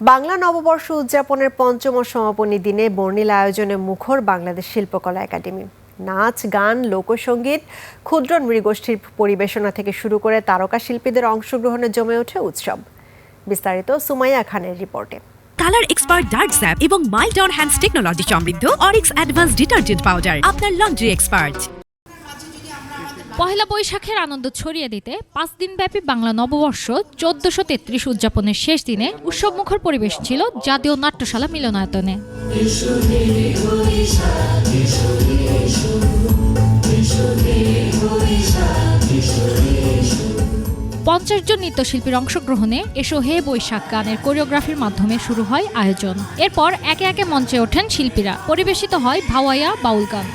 বাংলা নববর্ষ উদযাপনের পঞ্চম ও সমাপনী দিনে বর্ণিল আয়োজনে মুখর বাংলাদেশ শিল্পকলা একাডেমি। নাচ, গান, লোকসঙ্গীত, ক্ষুদ্র নৃগোষ্ঠীর পরিবেশনা থেকে শুরু করে তারকা শিল্পীদের অংশগ্রহণে জমে ওঠে উৎসব। বিস্তারিত সুমাইয়া খানের রিপোর্টে। কালার এক্সপার্ট ডার্ক স্যাপ এবং মাইল্ড অন হ্যান্ডস টেকনোলজি সমৃদ্ধ অরিক্স অ্যাডভান্স ডিটারজেন্ট পাউডার আপনার লন্ড্রি এক্সপার্ট। পহেলা বৈশাখের আনন্দ ছড়িয়ে দিতে 5 দিনব্যাপী বাংলা নববর্ষ 1433 উদযাপনের শেষ দিনে উৎসবমুখর পরিবেশ ছিল জাতীয় নাট্যশালা মিলনায়তনে। 50 জন নৃত্যশিল্পীর অংশগ্রহণে এসো হে বৈশাখ গানের কোরিওগ্রাফির মাধ্যমে শুরু হয় আয়োজন। এরপর একে একে মঞ্চে ওঠেন শিল্পীরা, পরিবেশিত হয় ভাওয়াইয়া বাউল গান।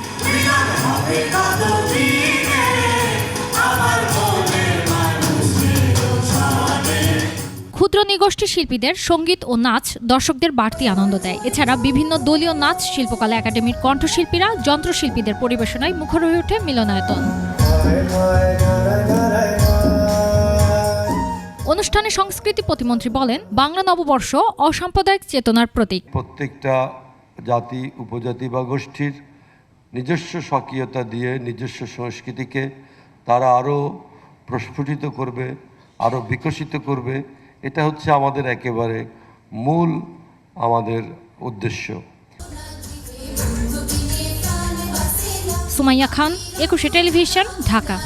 ক্ষুদ্র নৃগোষ্ঠী শিল্পীদের সঙ্গীত ও নাচ দর্শকদের বাড়তি আনন্দ দেয়। এছাড়া বিভিন্ন দলীয় নাচ শিল্পকলা একাডেমির কণ্ঠশিল্পীরা, যন্ত্রশিল্পীদের পরিবেশনায় মুখর হয়ে ওঠে মিলনায়তন। অনুষ্ঠানে সংস্কৃতি প্রতিমন্ত্রী বলেন, বাংলা নববর্ষ অসাম্প্রদায়িক চেতনার প্রতীক। প্রত্যেকটা জাতি, উপজাতি বা গোষ্ঠীর নিজস্ব স্বকীয়তা দিয়ে নিজস্ব সংস্কৃতিকে তারা আরও প্রস্ফুটিত করবে, আরও বিকশিত করবে। এটা হচ্ছে আমাদের একেবারে মূল আমাদের উদ্দেশ্য। সুমাইয়া খান, 21 টেলিভিশন, ঢাকা।